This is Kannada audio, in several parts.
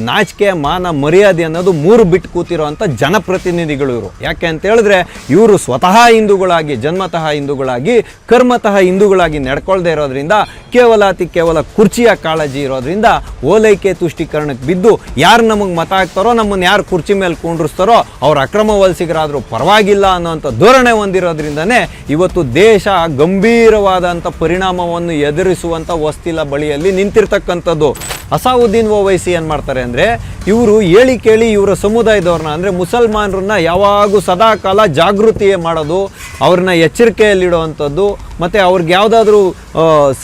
ನಾಚಿಕೆ ಮಾನ ಮರ್ಯಾದೆ ಅನ್ನೋದು ಮೂರು ಬಿಟ್ಟು ಕೂತಿರೋವಂಥ ಜನಪ್ರತಿನಿಧಿಗಳು ಇವರು. ಯಾಕೆ ಅಂತ ಹೇಳಿದ್ರೆ ಇವರು ಸ್ವತಃ ಹಿಂದೂಗಳಾಗಿ ಜನ್ಮತಃ ಹಿಂದೂಗಳಾಗಿ ಕರ್ಮತಃ ಹಿಂದೂಗಳಾಗಿ ನಡ್ಕೊಳ್ದೇ ಇರೋದ್ರಿಂದ ಕೇವಲ ಕುರ್ಚಿಯ ಕಾಳಜಿ ಇರೋದ್ರಿಂದ ಓಲೈಕೆ ತುಷ್ಟೀಕರಣಕ್ಕೆ ಬಿದ್ದು ಯಾರು ನಮಗೆ ಮತ ಹಾಕ್ತಾರೋ, ನಮ್ಮನ್ನು ಯಾರು ಕುರ್ಚಿ ಮೇಲೆ ಕುಂಡ್ರಿಸ್ತಾರೋ ಅವ್ರು ಅಕ್ರಮ ವಲಸಿಗರಾದರೂ ಪರವಾಗಿಲ್ಲ ಅನ್ನೋಂಥ ಧೋರಣೆ ಹೊಂದಿರೋದ್ರಿಂದನೇ ಇವತ್ತು ದೇಶ ಗಂಭೀರವಾದಂಥ ಪರಿಣಾಮವನ್ನು ಎದುರಿಸುವಂಥ ಹೊಸ್ತಿಲ ಬಳಿಯಲ್ಲಿ ನಿಂತಿರ್ತಕ್ಕಂಥದ್ದು. ಅಸಾವುದ್ದೀನ್ ಓವೈಸಿ ಏನು ಮಾಡ್ತಾರೆ ಅಂದರೆ, ಇವರು ಹೇಳಿ ಕೇಳಿ ಇವರ ಸಮುದಾಯದವ್ರನ್ನ ಅಂದರೆ ಮುಸಲ್ಮಾನರನ್ನ ಯಾವಾಗೂ ಸದಾಕಾಲ ಜಾಗೃತಿ ಮಾಡೋದು, ಅವ್ರನ್ನ ಎಚ್ಚರಿಕೆಯಲ್ಲಿಡುವಂಥದ್ದು, ಮತ್ತು ಅವ್ರಿಗೆ ಯಾವುದಾದ್ರೂ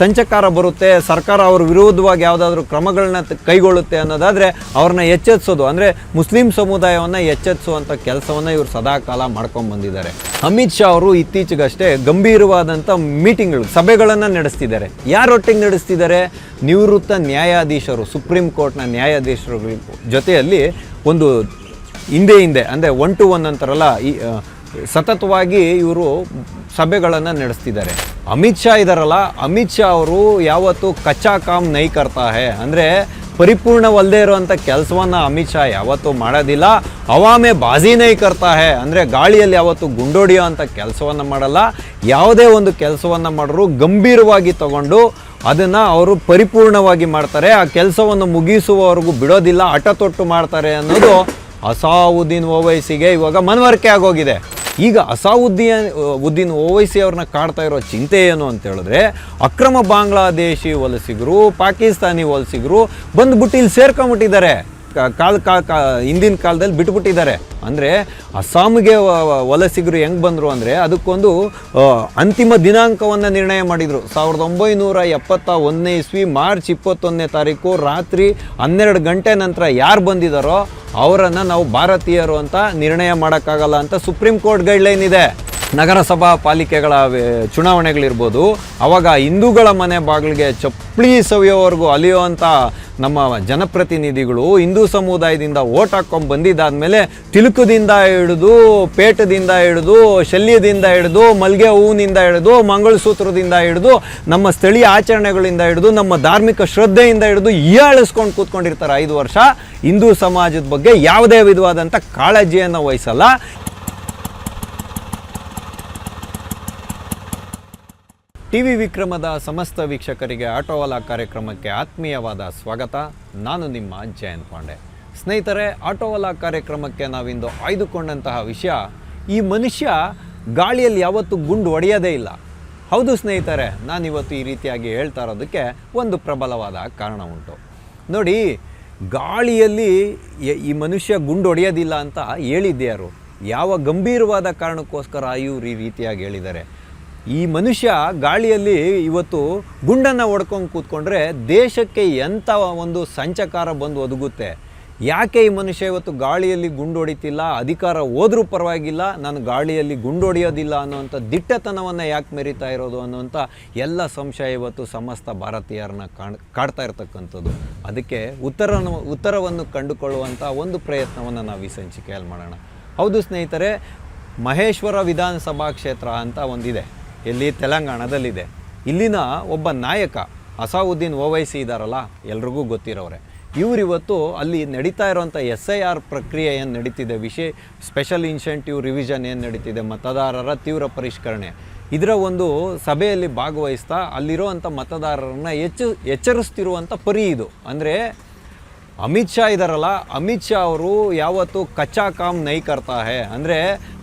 ಸಂಚಕಾರ ಬರುತ್ತೆ, ಸರ್ಕಾರ ಅವ್ರ ವಿರೋಧವಾಗಿ ಯಾವುದಾದ್ರೂ ಕ್ರಮಗಳನ್ನ ಕೈಗೊಳ್ಳುತ್ತೆ ಅನ್ನೋದಾದರೆ ಅವ್ರನ್ನ ಎಚ್ಚೆತ್ಸೋದು, ಅಂದರೆ ಮುಸ್ಲಿಂ ಸಮುದಾಯವನ್ನು ಎಚ್ಚೆತ್ಸುವಂಥ ಕೆಲಸವನ್ನು ಇವರು ಸದಾಕಾಲ ಮಾಡ್ಕೊಂಡು ಬಂದಿದ್ದಾರೆ. ಅಮಿತ್ ಶಾ ಅವರು ಇತ್ತೀಚೆಗಷ್ಟೇ ಗಂಭೀರವಾದಂಥ ಮೀಟಿಂಗ್ಗಳು ಸಭೆಗಳನ್ನು ನಡೆಸ್ತಿದ್ದಾರೆ. ಯಾರೊಟ್ಟಿಗೆ ನಡೆಸ್ತಿದ್ದಾರೆ? ನಿವೃತ್ತ ನ್ಯಾಯಾಧೀಶರು, ಸುಪ್ರೀಂ ಕೋರ್ಟ್ನ ನ್ಯಾಯಾಧೀಶರ ಜೊತೆಯಲ್ಲಿ ಒಂದು ಹಿಂದೆ ಅಂದರೆ 1-to-1 ಅಂತಾರಲ್ಲ, ಈ ಸತತವಾಗಿ ಇವರು ಸಭೆಗಳನ್ನು ನಡೆಸ್ತಿದ್ದಾರೆ. ಅಮಿತ್ ಶಾ ಇದ್ದಾರಲ್ಲ, ಅಮಿತ್ ಶಾ ಅವರು ಯಾವತ್ತು ಕಚ್ಚಾ ಕಾಮ್ ನೈ ಕರ್ತಾ ಹೇ ಅಂದರೆ ಪರಿಪೂರ್ಣವಲ್ಲದೆ ಇರುವಂಥ ಕೆಲಸವನ್ನು ಅಮಿತ್ ಶಾ ಯಾವತ್ತೂ ಮಾಡೋದಿಲ್ಲ. ಹವಾಮೆ ಬಾಜಿ ನೈ ಕರ್ತಾ ಹೇ ಅಂದರೆ ಗಾಳಿಯಲ್ಲಿ ಯಾವತ್ತು ಗುಂಡೊಡಿಯೋ ಅಂಥ ಕೆಲಸವನ್ನು ಮಾಡಲ್ಲ. ಯಾವುದೇ ಒಂದು ಕೆಲಸವನ್ನು ಮಾಡಿದ್ರು ಗಂಭೀರವಾಗಿ ತಗೊಂಡು ಅದನ್ನು ಅವರು ಪರಿಪೂರ್ಣವಾಗಿ ಮಾಡ್ತಾರೆ. ಆ ಕೆಲಸವನ್ನು ಮುಗಿಸುವವರೆಗೂ ಬಿಡೋದಿಲ್ಲ, ಹಠ ತೊಟ್ಟು ಮಾಡ್ತಾರೆ ಅನ್ನೋದು ಅಸಾವುದ್ದೀನ್ ಓವೈಸಿಗೆ ಇವಾಗ ಮನವರಿಕೆ ಆಗೋಗಿದೆ. ಈಗ ಅಸಾವುದ್ದೀನ್ ಓವೈಸಿ ಅವ್ರನ್ನ ಕಾಡ್ತಾ ಇರೋ ಚಿಂತೆ ಏನು ಅಂತ ಹೇಳಿದ್ರೆ, ಅಕ್ರಮ ಬಾಂಗ್ಲಾದೇಶಿ ವಲಸಿಗರು, ಪಾಕಿಸ್ತಾನಿ ವಲಸಿಗರು ಬಂದುಬಿಟ್ಟು ಇಲ್ಲಿ ಸೇರ್ಕೊಂಬಿಟ್ಟಿದ್ದಾರೆ. ಹಿಂದಿನ ಕಾಲದಲ್ಲಿ ಬಿಟ್ಬಿಟ್ಟಿದ್ದಾರೆ. ಅಂದರೆ ಅಸ್ಸಾಮಿಗೆ ವಲಸಿಗರು ಹೆಂಗೆ ಬಂದರು ಅಂದರೆ, ಅದಕ್ಕೊಂದು ಅಂತಿಮ ದಿನಾಂಕವನ್ನು ನಿರ್ಣಯ ಮಾಡಿದರು. 1971 ಇಸ್ವಿ ಮಾರ್ಚ್ 21ನೇ ತಾರೀಕು ರಾತ್ರಿ 12 ಗಂಟೆ ನಂತರ ಯಾರು ಬಂದಿದ್ದಾರೋ ಅವರನ್ನು ನಾವು ಭಾರತೀಯರು ಅಂತ ನಿರ್ಣಯ ಮಾಡೋಕ್ಕಾಗಲ್ಲ ಅಂತ ಸುಪ್ರೀಂ ಕೋರ್ಟ್ ಗೈಡ್ಲೈನ್ ಇದೆ. ನಗರಸಭಾ ಪಾಲಿಕೆಗಳ ಚುನಾವಣೆಗಳಿರ್ಬೋದು, ಆವಾಗ ಹಿಂದೂಗಳ ಮನೆ ಬಾಗಿಲಿಗೆ ಚಪ್ಪಲಿ ಸವಿಯೋವರೆಗೂ ಅಲಿಯುವಂಥ ನಮ್ಮ ಜನಪ್ರತಿನಿಧಿಗಳು ಹಿಂದೂ ಸಮುದಾಯದಿಂದ ಓಟ್ ಹಾಕ್ಕೊಂಡು ಬಂದಿದ್ದಾದಮೇಲೆ ತಿಲುಕದಿಂದ ಹಿಡಿದು, ಪೇಟದಿಂದ ಹಿಡಿದು, ಶಲ್ಯದಿಂದ ಹಿಡಿದು, ಮಲ್ಗೆ ಹೂವಿನಿಂದ ಹಿಡಿದು, ಮಂಗಳಸೂತ್ರದಿಂದ ಹಿಡಿದು, ನಮ್ಮ ಸ್ಥಳೀಯ ಆಚರಣೆಗಳಿಂದ ಹಿಡಿದು, ನಮ್ಮ ಧಾರ್ಮಿಕ ಶ್ರದ್ಧೆಯಿಂದ ಹಿಡಿದು ಹೀಯಾಳಿಸ್ಕೊಂಡು ಕೂತ್ಕೊಂಡಿರ್ತಾರೆ 5 ವರ್ಷ. ಹಿಂದೂ ಸಮಾಜದ ಬಗ್ಗೆ ಯಾವುದೇ ವಿಧವಾದಂಥ ಕಾಳಜಿಯನ್ನು ವಹಿಸಲ್ಲ. ಟಿವಿ ವಿಕ್ರಮದ ಸಮಸ್ತ ವೀಕ್ಷಕರಿಗೆ ಆಟೋವಾಲಾ ಕಾರ್ಯಕ್ರಮಕ್ಕೆ ಆತ್ಮೀಯವಾದ ಸ್ವಾಗತ. ನಾನು ನಿಮ್ಮ ಜಯಂತ್ ಪಾಂಡೆ. ಸ್ನೇಹಿತರೆ, ಆಟೋವಾಲಾ ಕಾರ್ಯಕ್ರಮಕ್ಕೆ ನಾವಿಂದು ಆಯ್ದುಕೊಂಡಂತಹ ವಿಷಯ, ಈ ಮನುಷ್ಯ ಗಾಳಿಯಲ್ಲಿ ಯಾವತ್ತೂ ಗುಂಡು ಹೊಡೆಯೋದೇ ಇಲ್ಲ. ಹೌದು ಸ್ನೇಹಿತರೆ, ನಾನಿವತ್ತು ಈ ರೀತಿಯಾಗಿ ಹೇಳ್ತಾ ಇರೋದಕ್ಕೆ ಒಂದು ಪ್ರಬಲವಾದ ಕಾರಣ ಉಂಟು. ನೋಡಿ, ಗಾಳಿಯಲ್ಲಿ ಈ ಮನುಷ್ಯ ಗುಂಡು ಹೊಡೆಯೋದಿಲ್ಲ ಅಂತ ಹೇಳಿದ್ದೆ ಯಾರು? ಯಾವ ಗಂಭೀರವಾದ ಕಾರಣಕ್ಕೋಸ್ಕರ ಇವರು ಈ ರೀತಿಯಾಗಿ ಹೇಳಿದ್ದಾರೆ? ಈ ಮನುಷ್ಯ ಗಾಳಿಯಲ್ಲಿ ಇವತ್ತು ಗುಂಡನ್ನು ಹೊಡ್ಕೊಂಡು ಕೂತ್ಕೊಂಡ್ರೆ ದೇಶಕ್ಕೆ ಎಂಥ ಒಂದು ಸಂಚಕಾರ ಬಂದು ಒದಗುತ್ತೆ. ಯಾಕೆ ಈ ಮನುಷ್ಯ ಇವತ್ತು ಗಾಳಿಯಲ್ಲಿ ಗುಂಡು ಹೊಡಿತಿಲ್ಲ, ಅಧಿಕಾರ ಹೋದ್ರೂ ಪರವಾಗಿಲ್ಲ, ನಾನು ಗಾಳಿಯಲ್ಲಿ ಗುಂಡು ಹೊಡೆಯೋದಿಲ್ಲ ಅನ್ನೋವಂಥ ದಿಟ್ಟತನವನ್ನು ಯಾಕೆ ಮೆರಿತಾ ಇರೋದು ಅನ್ನೋವಂಥ ಎಲ್ಲ ಸಂಶಯ ಇವತ್ತು ಸಮಸ್ತ ಭಾರತೀಯರನ್ನ ಕಾಡ್ತಾ ಇರ್ತಕ್ಕಂಥದ್ದು. ಅದಕ್ಕೆ ಉತ್ತರವನ್ನು ಕಂಡುಕೊಳ್ಳುವಂಥ ಒಂದು ಪ್ರಯತ್ನವನ್ನು ನಾವು ಈ ಸಂಚಿಕೆಯಲ್ಲಿ ಮಾಡೋಣ. ಹೌದು ಸ್ನೇಹಿತರೆ, ಮಹೇಶ್ವರ ವಿಧಾನಸಭಾ ಕ್ಷೇತ್ರ ಅಂತ ಒಂದಿದೆ, ಇಲ್ಲಿ ತೆಲಂಗಾಣದಲ್ಲಿದೆ. ಇಲ್ಲಿನ ಒಬ್ಬ ನಾಯಕ ಅಸಾವುದ್ದೀನ್ ಓವೈಸಿ ಇದ್ದಾರಲ್ಲ, ಎಲ್ರಿಗೂ ಗೊತ್ತಿರೋರೆ. ಇವರಿವತ್ತು ಅಲ್ಲಿ ನಡೀತಾ ಇರೋವಂಥ SIR ಪ್ರಕ್ರಿಯೆ ಏನು ನಡೀತಿದೆ, ಸ್ಪೆಷಲ್ ಇನ್ಸೆಂಟಿವ್ ರಿವಿಷನ್ ಏನು ನಡೀತಿದೆ, ಮತದಾರರ ತೀವ್ರ ಪರಿಷ್ಕರಣೆ, ಇದರ ಒಂದು ಸಭೆಯಲ್ಲಿ ಭಾಗವಹಿಸ್ತಾ ಅಲ್ಲಿರುವಂಥ ಮತದಾರರನ್ನು ಎಚ್ಚರಿಸ್ತಿರುವಂಥ ಪರಿ ಇದು. ಅಂದರೆ ಅಮಿತ್ ಶಾ ಇದ್ದಾರಲ್ಲ, ಅಮಿತ್ ಶಾ ಅವರು ಯಾವತ್ತು ಕಚ್ಚಾ ಕಾಮ್ ನೈ ಕರ್ತಾ ಹೇ ಅಂದರೆ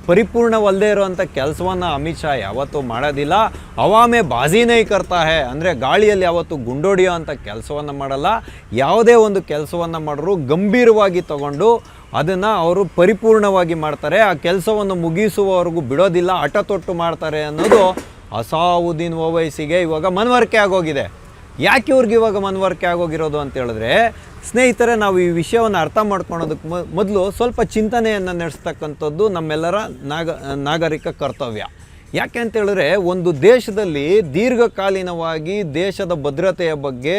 ಪರಿಪೂರ್ಣವಲ್ಲದೆ ಇರುವಂಥ ಕೆಲಸವನ್ನು ಅಮಿತ್ ಶಾ ಯಾವತ್ತೂ ಮಾಡೋದಿಲ್ಲ. ಹವಾಮೆ ಬಾಜಿ ನೈ ಕರ್ತಾ ಹೇ ಅಂದರೆ ಗಾಳಿಯಲ್ಲಿ ಯಾವತ್ತೂ ಗುಂಡೊಡಿಯೋ ಅಂಥ ಕೆಲಸವನ್ನು ಮಾಡಲ್ಲ. ಯಾವುದೇ ಒಂದು ಕೆಲಸವನ್ನು ಮಾಡಿದ್ರು ಗಂಭೀರವಾಗಿ ತಗೊಂಡು ಅದನ್ನು ಅವರು ಪರಿಪೂರ್ಣವಾಗಿ ಮಾಡ್ತಾರೆ. ಆ ಕೆಲಸವನ್ನು ಮುಗಿಸುವವರೆಗೂ ಬಿಡೋದಿಲ್ಲ, ಹಠ ತೊಟ್ಟು ಮಾಡ್ತಾರೆ ಅನ್ನೋದು ಅಸಾವುದ್ದೀನ್ ಓವೈಸಿಗೆ ಇವಾಗ ಮನವರಿಕೆ ಆಗೋಗಿದೆ. ಯಾಕೆ ಇವ್ರಿಗೆ ಇವಾಗ ಮನವರಿಕೆ ಆಗೋಗಿರೋದು ಅಂತ ಹೇಳಿದ್ರೆ, ಸ್ನೇಹಿತರೆ, ನಾವು ಈ ವಿಷಯವನ್ನು ಅರ್ಥ ಮಾಡ್ಕೊಳೋದಕ್ಕೆ ಮೊದಲು ಸ್ವಲ್ಪ ಚಿಂತನೆಯನ್ನು ನಡೆಸ್ತಕ್ಕಂಥದ್ದು ನಮ್ಮೆಲ್ಲರ ನಾಗರಿಕ ಕರ್ತವ್ಯ. ಯಾಕೆ ಅಂತ ಹೇಳಿದ್ರೆ, ಒಂದು ದೇಶದಲ್ಲಿ ದೀರ್ಘಕಾಲೀನವಾಗಿ ದೇಶದ ಭದ್ರತೆಯ ಬಗ್ಗೆ,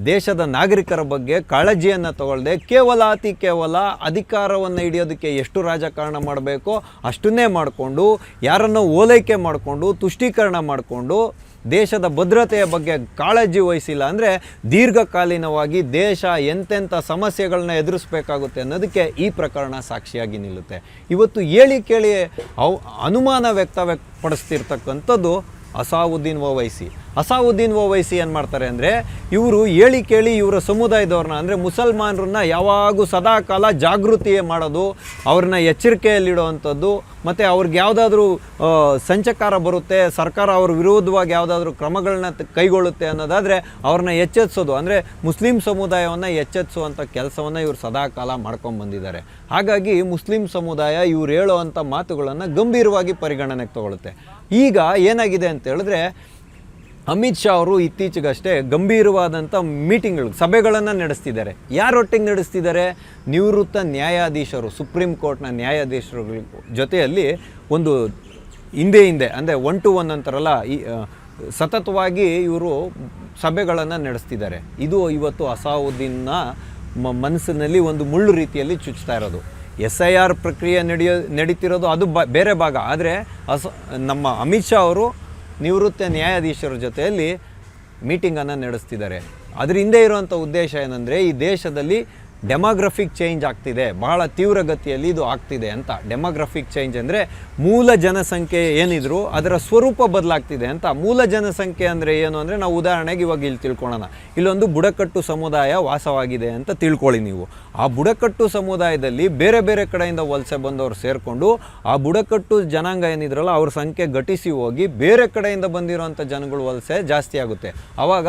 ದೇಶದ ನಾಗರಿಕರ ಬಗ್ಗೆ ಕಾಳಜಿಯನ್ನು ತಗೊಳ್ಳದೆ ಕೇವಲ ಅಧಿಕಾರವನ್ನು ಹಿಡಿಯೋದಕ್ಕೆ ಎಷ್ಟು ರಾಜಕಾರಣ ಮಾಡಬೇಕೋ ಅಷ್ಟನ್ನೇ ಮಾಡಿಕೊಂಡು, ಯಾರನ್ನು ಓಲೈಕೆ ಮಾಡಿಕೊಂಡು ತುಷ್ಟೀಕರಣ ಮಾಡಿಕೊಂಡು ದೇಶದ ಭದ್ರತೆಯ ಬಗ್ಗೆ ಕಾಳಜಿ ವಹಿಸಿಲ್ಲ ಅಂದರೆ ದೀರ್ಘಕಾಲೀನವಾಗಿ ದೇಶ ಎಂತೆಂಥ ಸಮಸ್ಯೆಗಳನ್ನ ಎದುರಿಸಬೇಕಾಗುತ್ತೆ ಅನ್ನೋದಕ್ಕೆ ಈ ಪ್ರಕರಣ ಸಾಕ್ಷಿಯಾಗಿ ನಿಲ್ಲುತ್ತೆ. ಇವತ್ತು ಹೇಳಿ ಕೇಳಿ ಅನುಮಾನ ವ್ಯಕ್ತಪಡಿಸ್ತಿರ್ತಕ್ಕಂಥದ್ದು ಅಸಾವುದ್ದೀನ್ ಓವೈಸಿ ಏನು ಮಾಡ್ತಾರೆ ಅಂದರೆ, ಇವರು ಹೇಳಿ ಕೇಳಿ ಇವರ ಸಮುದಾಯದವ್ರನ್ನ ಅಂದರೆ ಮುಸಲ್ಮಾನರನ್ನ ಯಾವಾಗೂ ಸದಾಕಾಲ ಜಾಗೃತಿ ಮಾಡೋದು, ಅವ್ರನ್ನ ಎಚ್ಚರಿಕೆಯಲ್ಲಿಡುವಂಥದ್ದು, ಮತ್ತು ಅವ್ರಿಗೆ ಯಾವುದಾದ್ರೂ ಸಂಚಕಾರ ಬರುತ್ತೆ, ಸರ್ಕಾರ ಅವ್ರ ವಿರೋಧವಾಗಿ ಯಾವುದಾದ್ರೂ ಕ್ರಮಗಳನ್ನ ಕೈಗೊಳ್ಳುತ್ತೆ ಅನ್ನೋದಾದರೆ ಅವ್ರನ್ನ ಎಚ್ಚೆತ್ಸೋದು, ಅಂದರೆ ಮುಸ್ಲಿಂ ಸಮುದಾಯವನ್ನು ಎಚ್ಚೆತ್ಸುವಂಥ ಕೆಲಸವನ್ನು ಇವರು ಸದಾಕಾಲ ಮಾಡ್ಕೊಂಡ್ಬಂದಿದ್ದಾರೆ. ಹಾಗಾಗಿ ಮುಸ್ಲಿಂ ಸಮುದಾಯ ಇವ್ರು ಹೇಳುವಂಥ ಮಾತುಗಳನ್ನು ಗಂಭೀರವಾಗಿ ಪರಿಗಣನೆಗೆ ತಗೊಳುತ್ತೆ. ಈಗ ಏನಾಗಿದೆ ಅಂತ ಹೇಳಿದ್ರೆ, ಅಮಿತ್ ಶಾ ಅವರು ಇತ್ತೀಚೆಗಷ್ಟೇ ಗಂಭೀರವಾದಂಥ ಸಭೆಗಳನ್ನು ನಡೆಸ್ತಿದ್ದಾರೆ. ಯಾರೊಟ್ಟಿಗೆ ನಡೆಸ್ತಿದ್ದಾರೆ? ನಿವೃತ್ತ ನ್ಯಾಯಾಧೀಶರು, ಸುಪ್ರೀಂ ಕೋರ್ಟ್ನ ನ್ಯಾಯಾಧೀಶರ ಜೊತೆಯಲ್ಲಿ ಒಂದು ಹಿಂದೆ ಅಂದರೆ 1-to-1 ಅಂತಾರಲ್ಲ, ಸತತವಾಗಿ ಇವರು ಸಭೆಗಳನ್ನು ನಡೆಸ್ತಿದ್ದಾರೆ. ಇದು ಇವತ್ತು ಅಸಾವುದ್ದೀನ್ನ ಮನಸ್ಸಿನಲ್ಲಿ ಒಂದು ಮುಳ್ಳು ರೀತಿಯಲ್ಲಿ ಚುಚ್ತಾ ಇರೋದು. SIR ಪ್ರಕ್ರಿಯೆ ನಡೀತಿರೋದು ಅದು ಬೇರೆ ಭಾಗ. ಆದರೆ ನಮ್ಮ ಅಮಿತ್ ಶಾ ಅವರು ನಿವೃತ್ತ ನ್ಯಾಯಾಧೀಶರ ಜೊತೆಯಲ್ಲಿ ಮೀಟಿಂಗನ್ನು ನಡೆಸ್ತಿದ್ದಾರೆ. ಅದರ ಹಿಂದೆ ಇರುವಂಥ ಉದ್ದೇಶ ಏನಂದರೆ, ಈ ದೇಶದಲ್ಲಿ ಡೆಮೋಗ್ರಫಿಕ್ ಚೇಂಜ್ ಆಗ್ತಿದೆ, ಬಹಳ ತೀವ್ರಗತಿಯಲ್ಲಿ ಇದು ಆಗ್ತಿದೆ ಅಂತ. ಡೆಮೋಗ್ರಫಿಕ್ ಚೇಂಜ್ ಅಂದರೆ ಮೂಲ ಜನಸಂಖ್ಯೆ ಏನಿದ್ರು ಅದರ ಸ್ವರೂಪ ಬದಲಾಗ್ತಿದೆ ಅಂತ. ಮೂಲ ಜನಸಂಖ್ಯೆ ಅಂದರೆ ಏನು ಅಂದರೆ, ನಾವು ಉದಾಹರಣೆಗೆ ಇವಾಗ ಇಲ್ಲಿ ತಿಳ್ಕೊಳ್ಳೋಣ. ಇಲ್ಲೊಂದು ಬುಡಕಟ್ಟು ಸಮುದಾಯ ವಾಸವಾಗಿದೆ ಅಂತ ತಿಳ್ಕೊಳ್ಳಿ ನೀವು. ಆ ಬುಡಕಟ್ಟು ಸಮುದಾಯದಲ್ಲಿ ಬೇರೆ ಬೇರೆ ಕಡೆಯಿಂದ ವಲಸೆ ಬಂದವರು ಸೇರಿಕೊಂಡು ಆ ಬುಡಕಟ್ಟು ಜನಾಂಗ ಏನಿದ್ರಲ್ಲ ಅವ್ರ ಸಂಖ್ಯೆ ಘಟಿಸಿ ಹೋಗಿ ಬೇರೆ ಕಡೆಯಿಂದ ಬಂದಿರೋಂಥ ಜನಗಳು ವಲಸೆ ಜಾಸ್ತಿ ಆಗುತ್ತೆ. ಆವಾಗ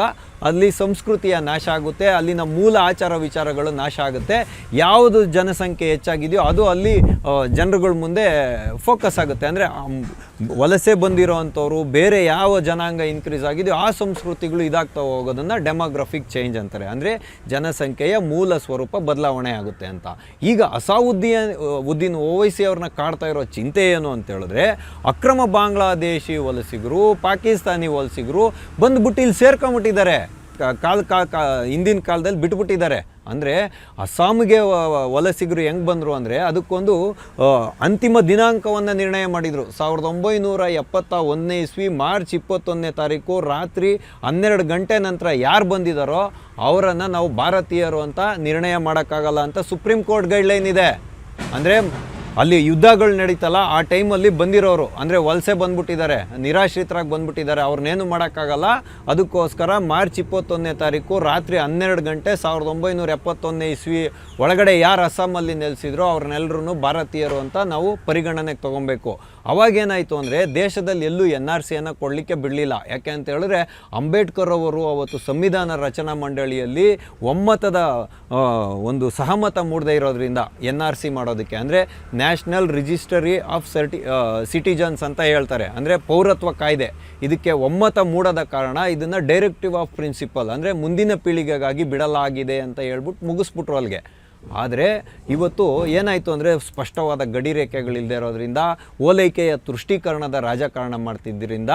ಅಲ್ಲಿ ಸಂಸ್ಕೃತಿಯ ನಾಶ ಆಗುತ್ತೆ, ಅಲ್ಲಿನ ಮೂಲ ಆಚಾರ ವಿಚಾರಗಳು ನಾಶ ಆಗುತ್ತೆ. ಯಾವುದು ಜನಸಂಖ್ಯೆ ಹೆಚ್ಚಾಗಿದೆಯೋ ಅದು ಅಲ್ಲಿ ಜನರುಗಳ ಮುಂದೆ ಫೋಕಸ್ ಆಗುತ್ತೆ. ಅಂದರೆ ವಲಸೆ ಬಂದಿರೋ ಅಂಥವ್ರು ಬೇರೆ ಯಾವ ಜನಾಂಗ ಇನ್ಕ್ರೀಸ್ ಆಗಿದೆಯೋ ಆ ಸಂಸ್ಕೃತಿಗಳು ಇದಾಗ್ತಾ ಹೋಗೋದನ್ನು ಡೆಮೋಗ್ರಫಿಕ್ ಚೇಂಜ್ ಅಂತಾರೆ. ಅಂದರೆ ಜನಸಂಖ್ಯೆಯ ಮೂಲ ಸ್ವರೂಪ ಬದಲಾವಣೆ ಆಗುತ್ತೆ ಅಂತ. ಈಗ ಅಸಾವುದ್ದೀನ್ ಓವೈಸಿ ಅವ್ರನ್ನ ಕಾಡ್ತಾ ಇರೋ ಚಿಂತೆ ಏನು ಅಂತ ಹೇಳಿದ್ರೆ, ಅಕ್ರಮ ಬಾಂಗ್ಲಾದೇಶಿ ವಲಸಿಗರು, ಪಾಕಿಸ್ತಾನಿ ವಲಸಿಗರು ಬಂದುಬಿಟ್ಟು ಇಲ್ಲಿ ಸೇರ್ಕೊಂಬಿಟ್ಟಿದ್ದಾರೆ. ಹಿಂದಿನ ಕಾಲದಲ್ಲಿ ಬಿಟ್ಬಿಟ್ಟಿದ್ದಾರೆ. ಅಂದರೆ ಅಸ್ಸಾಂಗೆ ವಲಸಿಗರು ಹೆಂಗೆ ಬಂದರು ಅಂದರೆ, ಅದಕ್ಕೊಂದು ಅಂತಿಮ ದಿನಾಂಕವನ್ನು ನಿರ್ಣಯ ಮಾಡಿದರು. 1971 ಇಸ್ವಿ ಮಾರ್ಚ್ 21ನೇ ತಾರೀಕು ರಾತ್ರಿ 12 ಗಂಟೆ ನಂತರ ಯಾರು ಬಂದಿದ್ದಾರೋ ಅವರನ್ನು ನಾವು ಭಾರತೀಯರು ಅಂತ ನಿರ್ಣಯ ಮಾಡೋಕ್ಕಾಗಲ್ಲ ಅಂತ ಸುಪ್ರೀಂ ಕೋರ್ಟ್ ಗೈಡ್ಲೈನ್ ಇದೆ. ಅಂದರೆ ಅಲ್ಲಿ ಯುದ್ಧಗಳು ನಡೀತಲ್ಲ ಆ ಟೈಮಲ್ಲಿ ಬಂದಿರೋರು, ಅಂದರೆ ವಲಸೆ ಬಂದ್ಬಿಟ್ಟಿದ್ದಾರೆ, ನಿರಾಶ್ರಿತರಾಗಿ ಬಂದ್ಬಿಟ್ಟಿದ್ದಾರೆ, ಅವ್ರನ್ನೇನು ಮಾಡೋಕ್ಕಾಗಲ್ಲ. ಅದಕ್ಕೋಸ್ಕರ ಮಾರ್ಚ್ 21ನೇ ತಾರೀಕು ರಾತ್ರಿ 12 ಗಂಟೆ 1971 ಇಸ್ವಿ ಒಳಗಡೆ ಯಾರು ಅಸ್ಸಾಮಲ್ಲಿ ನೆಲೆಸಿದ್ರು ಅವ್ರನ್ನೆಲ್ಲರೂ ಭಾರತೀಯರು ಅಂತ ನಾವು ಪರಿಗಣನೆಗೆ ತೊಗೊಬೇಕು. ಅವಾಗೇನಾಯಿತು ಅಂದರೆ, ದೇಶದಲ್ಲಿ ಎಲ್ಲೂ NRCಯನ್ನು ಕೊಡಲಿಕ್ಕೆ ಬಿಡಲಿಲ್ಲ. ಯಾಕೆ ಅಂತ ಹೇಳಿದ್ರೆ, ಅಂಬೇಡ್ಕರ್ ಅವರು ಅವತ್ತು ಸಂವಿಧಾನ ರಚನಾ ಮಂಡಳಿಯಲ್ಲಿ ಒಮ್ಮತದ ಒಂದು ಸಹಮತ ಮೂಡದೇ ಇರೋದ್ರಿಂದ NRC ಮಾಡೋದಕ್ಕೆ, ಅಂದರೆ ನ್ಯಾಷನಲ್ ರಿಜಿಸ್ಟರಿ ಆಫ್ ಸಿಟಿಜನ್ಸ್ ಅಂತ ಹೇಳ್ತಾರೆ, ಅಂದರೆ ಪೌರತ್ವ ಕಾಯ್ದೆ, ಇದಕ್ಕೆ ಒಮ್ಮತ ಮೂಡದ ಕಾರಣ ಇದನ್ನು ಡೈರೆಕ್ಟಿವ್ ಆಫ್ ಪ್ರಿನ್ಸಿಪಲ್ ಅಂದರೆ ಮುಂದಿನ ಪೀಳಿಗೆಗಾಗಿ ಬಿಡಲಾಗಿದೆ ಅಂತ ಹೇಳ್ಬಿಟ್ಟು ಮುಗಿಸ್ಬಿಟ್ರು ಅಲ್ಲಿಗೆ. ಆದರೆ ಇವತ್ತು ಏನಾಯಿತು ಅಂದರೆ, ಸ್ಪಷ್ಟವಾದ ಗಡಿ ರೇಖೆಗಳಿಲ್ಲದೆ ಇರೋದ್ರಿಂದ, ಓಲೈಕೆಯ ತುಷ್ಟೀಕರಣದ ರಾಜಕಾರಣ ಮಾಡ್ತಿದ್ದರಿಂದ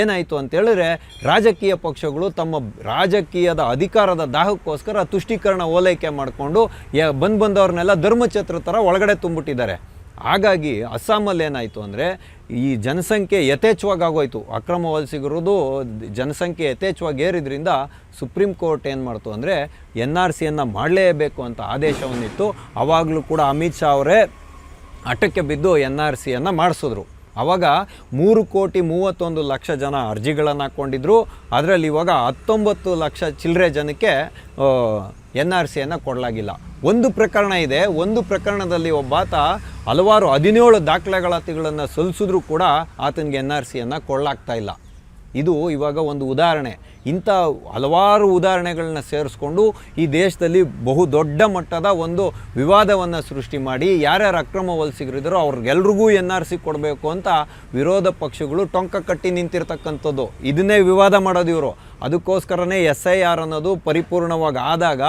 ಏನಾಯಿತು ಅಂತೇಳಿದ್ರೆ, ರಾಜಕೀಯ ಪಕ್ಷಗಳು ತಮ್ಮ ರಾಜಕೀಯದ ಅಧಿಕಾರದ ದಾಹಕ್ಕೋಸ್ಕರ ತುಷ್ಟೀಕರಣ ಓಲೈಕೆ ಮಾಡಿಕೊಂಡು ಬಂದವ್ರನ್ನೆಲ್ಲ ಧರ್ಮಛತ್ರ ಥರ ಒಳಗಡೆ ತುಂಬಿಟ್ಟಿದ್ದಾರೆ. ಹಾಗಾಗಿ ಅಸ್ಸಾಮಲ್ಲಿ ಏನಾಯಿತು ಅಂದರೆ, ಈ ಜನಸಂಖ್ಯೆ ಯಥೇಚ್ಛವಾಗಿ ಆಗೋಯ್ತು. ಅಕ್ರಮ ವಲಸಿಗರದು ಜನಸಂಖ್ಯೆ ಯಥೇಚ್ಛವಾಗಿ ಏರಿದ್ರಿಂದ ಸುಪ್ರೀಂ ಕೋರ್ಟ್ ಏನು ಮಾಡ್ತು ಅಂದರೆ, NRCಯನ್ನು ಮಾಡಲೇಬೇಕು ಅಂತ ಆದೇಶವನ್ನಿತ್ತು. ಆವಾಗಲೂ ಕೂಡ ಅಮಿತ್ ಶಾ ಅವರೇ ಹಠಕ್ಕೆ ಬಿದ್ದು NRCಯನ್ನು ಮಾಡಿಸಿದ್ರು. ಆವಾಗ 3,31,00,000 ಜನ ಅರ್ಜಿಗಳನ್ನು ಹಾಕ್ಕೊಂಡಿದ್ರು. ಅದರಲ್ಲಿ ಇವಾಗ 19 ಲಕ್ಷ ಚಿಲ್ಲರೆ ಜನಕ್ಕೆ NRCಯನ್ನು ಕೊಡಲಾಗಿಲ್ಲ. ಒಂದು ಪ್ರಕರಣ ಇದೆ. ಒಂದು ಪ್ರಕರಣದಲ್ಲಿ ಒಬ್ಬಾತ ಹಲವಾರು 17 ದಾಖಲಾತಿಗಳನ್ನು ಸಲ್ಲಿಸಿದ್ರೂ ಕೂಡ ಆತನಿಗೆ NRCಯನ್ನು ಕೊಡಲಾಗ್ತಾ ಇಲ್ಲ. ಇದು ಇವಾಗ ಒಂದು ಉದಾಹರಣೆ. ಇಂಥ ಹಲವಾರು ಉದಾಹರಣೆಗಳನ್ನ ಸೇರಿಸ್ಕೊಂಡು ಈ ದೇಶದಲ್ಲಿ ಬಹುದೊಡ್ಡ ಮಟ್ಟದ ಒಂದು ವಿವಾದವನ್ನು ಸೃಷ್ಟಿ ಮಾಡಿ, ಯಾರ್ಯಾರು ಅಕ್ರಮ ವಲಸಿಗರಿದ್ದಾರೋ ಅವ್ರಿಗೆಲ್ರಿಗೂ NRC ಕೊಡಬೇಕು ಅಂತ ವಿರೋಧ ಪಕ್ಷಗಳು ಟೊಂಕ ಕಟ್ಟಿ ನಿಂತಿರ್ತಕ್ಕಂಥದ್ದು. ಇದನ್ನೇ ವಿವಾದ ಮಾಡೋದು ಇವರು. ಅದಕ್ಕೋಸ್ಕರನೇ SIR ಅನ್ನೋದು ಪರಿಪೂರ್ಣವಾಗಿ ಆದಾಗ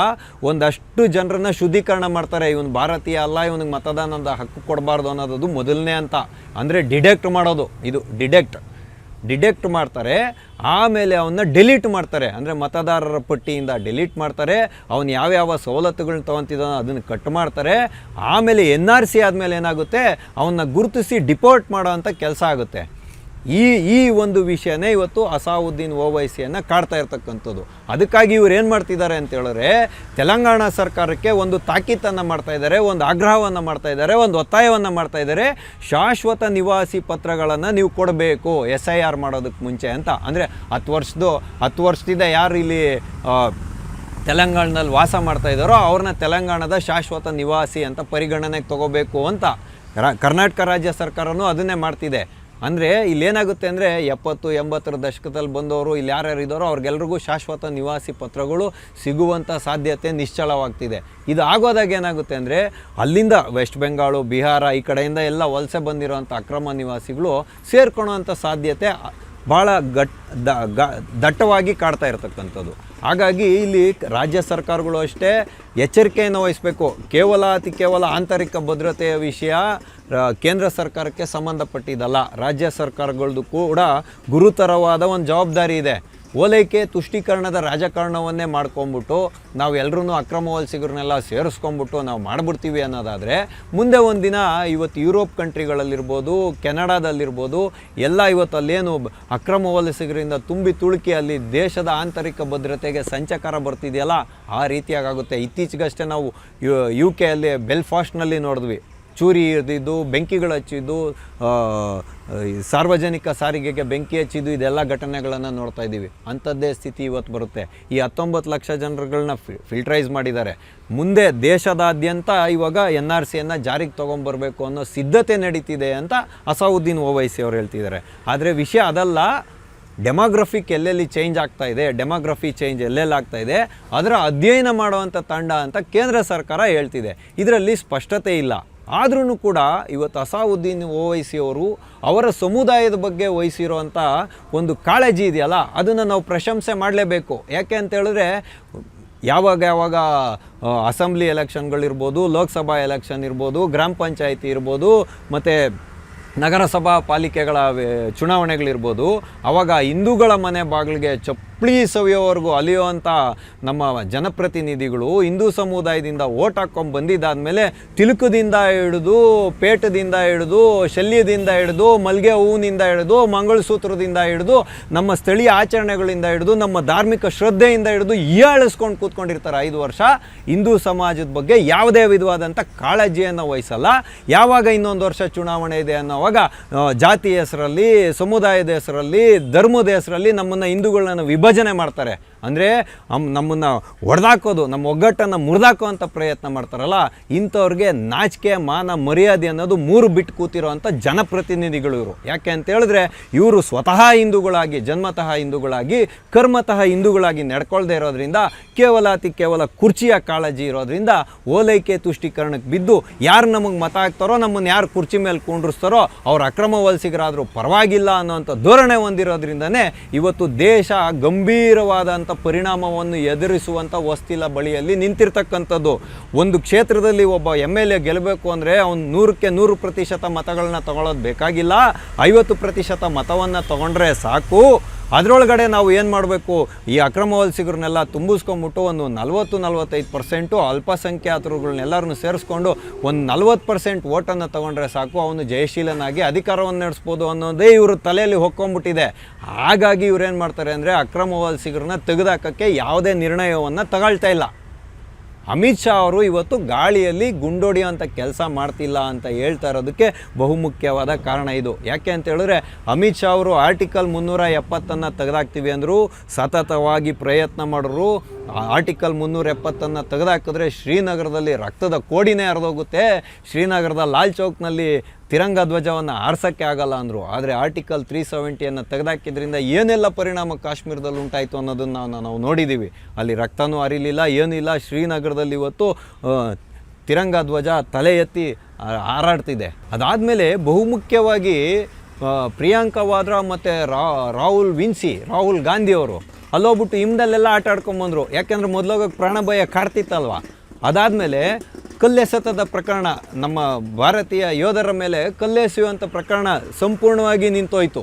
ಒಂದಷ್ಟು ಜನರನ್ನ ಶುದ್ಧೀಕರಣ ಮಾಡ್ತಾರೆ. ಇವನು ಭಾರತೀಯ ಅಲ್ಲ, ಇವನಿಗೆ ಮತದಾನದ ಹಕ್ಕು ಕೊಡಬಾರ್ದು ಅನ್ನೋದು ಮೊದಲನೇ ಅಂತ. ಅಂದರೆ ಡಿಡೆಕ್ಟ್ ಮಾಡೋದು, ಇದು ಡಿಡೆಕ್ಟ್ ಮಾಡ್ತಾರೆ. ಆಮೇಲೆ ಅವನ್ನ ಡಿಲೀಟ್ ಮಾಡ್ತಾರೆ, ಅಂದರೆ ಮತದಾರರ ಪಟ್ಟಿಯಿಂದ ಡಿಲೀಟ್ ಮಾಡ್ತಾರೆ. ಅವನು ಯಾವ್ಯಾವ ಸವಲತ್ತುಗಳನ್ನ ತೊಗೊತಿದ್ದಾನೋ ಅದನ್ನು ಕಟ್ ಮಾಡ್ತಾರೆ. ಆಮೇಲೆ NRC ಆದಮೇಲೆ ಏನಾಗುತ್ತೆ, ಅವನ್ನ ಗುರುತಿಸಿ ಡಿಪೋರ್ಟ್ ಮಾಡೋ ಅಂಥ ಕೆಲಸ ಆಗುತ್ತೆ. ಈ ಒಂದು ವಿಷಯನೇ ಇವತ್ತು ಅಸಾವುದ್ದೀನ್ ಓವೈಸಿಯನ್ನು ಕಾಡ್ತಾ ಇರ್ತಕ್ಕಂಥದ್ದು. ಅದಕ್ಕಾಗಿ ಇವ್ರು ಏನು ಮಾಡ್ತಿದ್ದಾರೆ ಅಂತ ಹೇಳಿದ್ರೆ, ತೆಲಂಗಾಣ ಸರ್ಕಾರಕ್ಕೆ ಒಂದು ತಾಕೀತನ್ನು ಮಾಡ್ತಾ ಇದ್ದಾರೆ, ಒಂದು ಆಗ್ರಹವನ್ನು ಮಾಡ್ತಾ ಇದ್ದಾರೆ, ಒಂದು ಒತ್ತಾಯವನ್ನು ಮಾಡ್ತಾ ಇದ್ದಾರೆ. ಶಾಶ್ವತ ನಿವಾಸಿ ಪತ್ರಗಳನ್ನು ನೀವು ಕೊಡಬೇಕು SIR ಮಾಡೋದಕ್ಕೆ ಮುಂಚೆ ಅಂತ. ಅಂದರೆ 10 ವರ್ಷದಿಂದ ಯಾರು ಇಲ್ಲಿ ತೆಲಂಗಾಣದಲ್ಲಿ ವಾಸ ಮಾಡ್ತಾ ಇದ್ದಾರೋ ಅವ್ರನ್ನ ತೆಲಂಗಾಣದ ಶಾಶ್ವತ ನಿವಾಸಿ ಅಂತ ಪರಿಗಣನೆಗೆ ತಗೋಬೇಕು ಅಂತ ಕರ್ನಾಟಕ ರಾಜ್ಯ ಸರ್ಕಾರನೂ ಅದನ್ನೇ ಮಾಡ್ತಿದೆ. ಅಂದರೆ ಇಲ್ಲೇನಾಗುತ್ತೆ ಅಂದರೆ 70-80 ದಶಕದಲ್ಲಿ ಬಂದವರು ಇಲ್ಲಿ ಯಾರ್ಯಾರು ಇದ್ದಾರೋ ಅವ್ರಿಗೆಲ್ರಿಗೂ ಶಾಶ್ವತ ನಿವಾಸಿ ಪತ್ರಗಳು ಸಿಗುವಂಥ ಸಾಧ್ಯತೆ ನಿಶ್ಚಲವಾಗ್ತಿದೆ. ಇದು ಆಗೋದಾಗ ಏನಾಗುತ್ತೆ ಅಂದರೆ ಅಲ್ಲಿಂದ ವೆಸ್ಟ್ ಬೆಂಗಾಳು, ಬಿಹಾರ ಈ ಕಡೆಯಿಂದ ಎಲ್ಲ ವಲಸೆ ಬಂದಿರೋವಂಥ ಅಕ್ರಮ ನಿವಾಸಿಗಳು ಸೇರ್ಕೊಳ್ಳೋವಂಥ ಸಾಧ್ಯತೆ ಭಾಳ ದಟ್ಟವಾಗಿ ಕಾಡ್ತಾ ಇರತಕ್ಕಂಥದ್ದು. ಹಾಗಾಗಿ ಇಲ್ಲಿ ರಾಜ್ಯ ಸರ್ಕಾರಗಳು ಅಷ್ಟೇ ಎಚ್ಚರಿಕೆಯನ್ನು ವಹಿಸಬೇಕು. ಕೇವಲ ಆಂತರಿಕ ಭದ್ರತೆಯ ವಿಷಯ ಕೇಂದ್ರ ಸರ್ಕಾರಕ್ಕೆ ಸಂಬಂಧಪಟ್ಟಿದ್ದಲ್ಲ, ರಾಜ್ಯ ಸರ್ಕಾರಗಳದ್ದು ಕೂಡ ಗುರುತರವಾದ ಒಂದು ಜವಾಬ್ದಾರಿ ಇದೆ. ಓಲೈಕೆ ತುಷ್ಟೀಕರಣದ ರಾಜಕಾರಣವನ್ನೇ ಮಾಡ್ಕೊಂಬಿಟ್ಟು ನಾವೆಲ್ಲರೂ ಅಕ್ರಮ ವಲಸಿಗರನ್ನೆಲ್ಲ ಸೇರಿಸ್ಕೊಂಬಿಟ್ಟು ನಾವು ಮಾಡಿಬಿಡ್ತೀವಿ ಅನ್ನೋದಾದರೆ ಮುಂದೆ ಒಂದಿನ ಇವತ್ತು ಯುರೋಪ್ ಕಂಟ್ರಿಗಳಲ್ಲಿರ್ಬೋದು, ಕೆನಡಾದಲ್ಲಿರ್ಬೋದು ಎಲ್ಲ ಇವತ್ತು ಅಲ್ಲೇನು ಅಕ್ರಮ ವಲಸಿಗರಿಂದ ತುಂಬಿ ತುಳುಕಿ ಅಲ್ಲಿ ದೇಶದ ಆಂತರಿಕ ಭದ್ರತೆಗೆ ಸಂಚಕಾರ ಬರ್ತಿದೆಯಲ್ಲ ಆ ರೀತಿಯಾಗುತ್ತೆ. ಇತ್ತೀಚೆಗಷ್ಟೇ ನಾವು UK ಅಲ್ಲಿ ಬೆಲ್ಫಾಸ್ಟ್ನಲ್ಲಿ ನೋಡಿದ್ವಿ, ಚೂರಿ ಇರ್ದಿದ್ದು, ಬೆಂಕಿಗಳು ಹಚ್ಚಿದ್ದು, ಸಾರ್ವಜನಿಕ ಸಾರಿಗೆಗೆ ಬೆಂಕಿ ಹಚ್ಚಿದ್ದು, ಇದೆಲ್ಲ ಘಟನೆಗಳನ್ನು ನೋಡ್ತಾ ಇದ್ದೀವಿ. ಅಂಥದ್ದೇ ಸ್ಥಿತಿ ಇವತ್ತು ಬರುತ್ತೆ. ಈ 19 ಲಕ್ಷ ಜನರುಗಳನ್ನ ಫಿಲ್ಟ್ರೈಸ್ ಮಾಡಿದ್ದಾರೆ. ಮುಂದೆ ದೇಶದಾದ್ಯಂತ ಇವಾಗ NRCಯನ್ನು ಜಾರಿಗೆ ತೊಗೊಂಬರ್ಬೇಕು ಅನ್ನೋ ಸಿದ್ಧತೆ ನಡೀತಿದೆ ಅಂತ ಅಸಾವುದ್ದೀನ್ ಓವೈಸಿ ಅವರು ಹೇಳ್ತಿದ್ದಾರೆ. ಆದರೆ ವಿಷಯ ಅದಲ್ಲ, ಡೆಮೋಗ್ರಫಿಕ್ ಎಲ್ಲೆಲ್ಲಿ ಚೇಂಜ್ ಆಗ್ತಾ ಇದೆ, ಡೆಮೋಗ್ರಫಿ ಚೇಂಜ್ ಎಲ್ಲೆಲ್ಲಿ ಆಗ್ತಾ ಇದೆ ಅದರ ಅಧ್ಯಯನ ಮಾಡುವಂಥ ತಂಡ ಅಂತ ಕೇಂದ್ರ ಸರ್ಕಾರ ಹೇಳ್ತಿದೆ. ಇದರಲ್ಲಿ ಸ್ಪಷ್ಟತೆ ಇಲ್ಲ. ಆದ್ರೂ ಕೂಡ ಇವತ್ತು ಅಸಾವುದ್ದೀನ್ ಓವೈಸಿ ಅವರು ಅವರ ಸಮುದಾಯದ ಬಗ್ಗೆ ವಹಿಸಿರುವಂಥ ಒಂದು ಕಾಳಜಿ ಇದೆಯಲ್ಲ ಅದನ್ನು ನಾವು ಪ್ರಶಂಸೆ ಮಾಡಲೇಬೇಕು. ಯಾಕೆ ಅಂತ ಹೇಳಿದ್ರೆ ಯಾವಾಗ ಅಸೆಂಬ್ಲಿ ಎಲೆಕ್ಷನ್ಗಳಿರ್ಬೋದು, ಲೋಕಸಭಾ ಎಲೆಕ್ಷನ್ ಇರ್ಬೋದು, ಗ್ರಾಮ ಪಂಚಾಯಿತಿ ಇರ್ಬೋದು, ಮತ್ತು ನಗರಸಭಾ ಪಾಲಿಕೆಗಳ ಚುನಾವಣೆಗಳಿರ್ಬೋದು, ಆವಾಗ ಹಿಂದೂಗಳ ಮನೆ ಬಾಗಿಲಿಗೆ ಚಪ್ಪಲಿ ಸವಿಯೋವರೆಗೂ ಅಲಿಯುವಂಥ ನಮ್ಮ ಜನಪ್ರತಿನಿಧಿಗಳು ಹಿಂದೂ ಸಮುದಾಯದಿಂದ ಓಟ್ ಹಾಕ್ಕೊಂಡು ಬಂದಿದ್ದಾದಮೇಲೆ ತಿಲುಕದಿಂದ ಹಿಡಿದು, ಪೇಟದಿಂದ ಹಿಡಿದು, ಶಲ್ಯದಿಂದ ಹಿಡಿದು, ಮಲ್ಗೆ ಹೂವಿನಿಂದ ಹಿಡಿದು, ಮಂಗಳಸೂತ್ರದಿಂದ ಹಿಡಿದು, ನಮ್ಮ ಸ್ಥಳೀಯ ಆಚರಣೆಗಳಿಂದ ಹಿಡಿದು, ನಮ್ಮ ಧಾರ್ಮಿಕ ಶ್ರದ್ಧೆಯಿಂದ ಹಿಡಿದು ಹೀಯಾಳಿಸ್ಕೊಂಡು ಕೂತ್ಕೊಂಡಿರ್ತಾರೆ 5 ವರ್ಷ. ಹಿಂದೂ ಸಮಾಜದ ಬಗ್ಗೆ ಯಾವುದೇ ವಿಧವಾದಂಥ ಕಾಳಜಿಯನ್ನು ವಹಿಸಲ್ಲ. ಯಾವಾಗ ಇನ್ನೊಂದು ವರ್ಷ ಚುನಾವಣೆ ಇದೆ ಅನ್ನೋವಾಗ ಜಾತಿ ಹೆಸರಲ್ಲಿ, ಸಮುದಾಯದ ಹೆಸರಲ್ಲಿ, ಧರ್ಮದ ಹೆಸರಲ್ಲಿ ನಮ್ಮನ್ನು ಹಿಂದೂಗಳನ್ನ ವಿಭಜನೆ ಮಾಡ್ತಾರೆ. ಅಂದರೆ ನಮ್ಮನ್ನು ಹೊಡೆದಾಕೋದು, ನಮ್ಮ ಒಗ್ಗಟ್ಟನ್ನು ಮುರಿದಾಕೋವಂಥ ಪ್ರಯತ್ನ ಮಾಡ್ತಾರಲ್ಲ, ಇಂಥವ್ರಿಗೆ ನಾಚಿಕೆ, ಮಾನ, ಮರ್ಯಾದೆ ಅನ್ನೋದು 3 ಬಿಟ್ಟು ಕೂತಿರೋವಂಥ ಜನಪ್ರತಿನಿಧಿಗಳು ಇವರು. ಯಾಕೆ ಅಂತ ಹೇಳಿದ್ರೆ ಇವರು ಸ್ವತಃ ಹಿಂದೂಗಳಾಗಿ, ಜನ್ಮತಃ ಹಿಂದೂಗಳಾಗಿ, ಕರ್ಮತಃ ಹಿಂದೂಗಳಾಗಿ ನಡ್ಕೊಳ್ದೇ ಇರೋದ್ರಿಂದ, ಕೇವಲ ಕುರ್ಚಿಯ ಕಾಳಜಿ ಇರೋದ್ರಿಂದ ಓಲೈಕೆ ತುಷ್ಟೀಕರಣಕ್ಕೆ ಬಿದ್ದು ಯಾರು ನಮಗೆ ಮತ ಹಾಕ್ತಾರೋ, ನಮ್ಮನ್ನು ಯಾರು ಕುರ್ಚಿ ಮೇಲೆ ಕುಂಡ್ರಿಸ್ತಾರೋ ಅವ್ರು ಅಕ್ರಮ ವಲಸಿಗರಾದರೂ ಪರವಾಗಿಲ್ಲ ಅನ್ನೋಂಥ ಧೋರಣೆ ಹೊಂದಿರೋದ್ರಿಂದನೇ ಇವತ್ತು ದೇಶ ಗಂಭೀರವಾದಂಥ ಪರಿಣಾಮವನ್ನು ಎದುರಿಸುವಂಥ ಹೊಸ್ತಿಲ ಬಳಿಯಲ್ಲಿ ನಿಂತಿರ್ತಕ್ಕಂಥದ್ದು. ಒಂದು ಕ್ಷೇತ್ರದಲ್ಲಿ ಒಬ್ಬ MLA ಗೆಲ್ಲಬೇಕು ಅಂದರೆ ಅವ್ನು 100ಕ್ಕೆ 100% ಮತಗಳನ್ನ ತಗೊಳ್ಳೋದು ಬೇಕಾಗಿಲ್ಲ, 50% ಮತವನ್ನು ತಗೊಂಡ್ರೆ ಸಾಕು. ಅದರೊಳಗಡೆ ನಾವು ಏನು ಮಾಡಬೇಕು, ಈ ಅಕ್ರಮ ವಲಸಿಗರನ್ನೆಲ್ಲ ತುಂಬಿಸ್ಕೊಂಬಿಟ್ಟು ಒಂದು 40-45% ಅಲ್ಪಸಂಖ್ಯಾತರುಗಳನ್ನೆಲ್ಲರನ್ನು ಸೇರಿಸ್ಕೊಂಡು ಒಂದು 40% ಓಟನ್ನು ತೊಗೊಂಡ್ರೆ ಸಾಕು, ಅವನು ಜಯಶೀಲನಾಗಿ ಅಧಿಕಾರವನ್ನು ನಡೆಸ್ಬೋದು ಅನ್ನೋದೇ ಇವರು ತಲೆಯಲ್ಲಿ ಹೊಕ್ಕೊಂಬಿಟ್ಟಿದೆ. ಹಾಗಾಗಿ ಇವ್ರೇನು ಮಾಡ್ತಾರೆ ಅಂದರೆ ಅಕ್ರಮ ವಲಸಿಗರನ್ನ ತೆಗೆದುಹಾಕೋಕ್ಕೆ ಯಾವುದೇ ನಿರ್ಣಯವನ್ನು ತಗೊಳ್ತಾ ಇಲ್ಲ. ಅಮಿತ್ ಶಾ ಅವರು ಇವತ್ತು ಗಾಳಿಯಲ್ಲಿ ಗುಂಡೊಡೆಯುವಂಥ ಕೆಲಸ ಮಾಡ್ತಿಲ್ಲ ಅಂತ ಹೇಳ್ತಾ ಇರೋದಕ್ಕೆ ಬಹುಮುಖ್ಯವಾದ ಕಾರಣ ಇದು. ಯಾಕೆ ಅಂತ ಹೇಳಿದ್ರೆ ಅಮಿತ್ ಶಾ ಅವರು ಆರ್ಟಿಕಲ್ 370 ತೆಗೆದಾಕ್ತೀವಿ ಅಂದರು, ಸತತವಾಗಿ ಪ್ರಯತ್ನ ಮಾಡಿದ್ರು. ಆರ್ಟಿಕಲ್ 370 ತೆಗೆದಾಕಿದ್ರೆ ಶ್ರೀನಗರದಲ್ಲಿ ರಕ್ತದ ಕೋಡಿನೇ ಹರಿದೋಗುತ್ತೆ, ಶ್ರೀನಗರದ ಲಾಲ್ ಚೌಕ್ನಲ್ಲಿ ತಿರಂಗ ಧ್ವಜವನ್ನು ಆರಿಸೋಕ್ಕೆ ಆಗಲ್ಲ ಅಂದರು. ಆದರೆ ಆರ್ಟಿಕಲ್ 370 ತೆಗೆದಾಕಿದ್ರಿಂದ ಏನೆಲ್ಲ ಪರಿಣಾಮ ಕಾಶ್ಮೀರದಲ್ಲಿ ಉಂಟಾಯಿತು ಅನ್ನೋದನ್ನು ನಾವು ನೋಡಿದ್ದೀವಿ. ಅಲ್ಲಿ ರಕ್ತನೂ ಹರಿಲಿಲ್ಲ, ಏನಿಲ್ಲ. ಶ್ರೀನಗರದಲ್ಲಿ ಇವತ್ತು ತಿರಂಗ ಧ್ವಜ ತಲೆ ಎತ್ತಿ ಹಾರಾಡ್ತಿದೆ. ಅದಾದಮೇಲೆ ಬಹುಮುಖ್ಯವಾಗಿ ಪ್ರಿಯಾಂಕಾ ವಾದ್ರಾ ಮತ್ತು ರಾಹುಲ್ ಗಾಂಧಿಯವರು ಅಲ್ಲೋಗ್ಬಿಟ್ಟು ಹಿಮ್ದಲ್ಲೆಲ್ಲ ಆಟ ಆಡ್ಕೊಂಬಂದರು. ಯಾಕೆಂದರೆ ಮೊದಲೋಗೋಕ್ಕೆ ಪ್ರಾಣ ಭಯ ಕಾಡ್ತಿತ್ತಲ್ವ. ಅದಾದಮೇಲೆ ಕಲ್ಲೆಸೆತದ ಪ್ರಕರಣ, ನಮ್ಮ ಭಾರತೀಯ ಯೋಧರ ಮೇಲೆ ಕಲ್ಲೆಸೆಯುವಂಥ ಪ್ರಕರಣ ಸಂಪೂರ್ಣವಾಗಿ ನಿಂತೋಯ್ತು.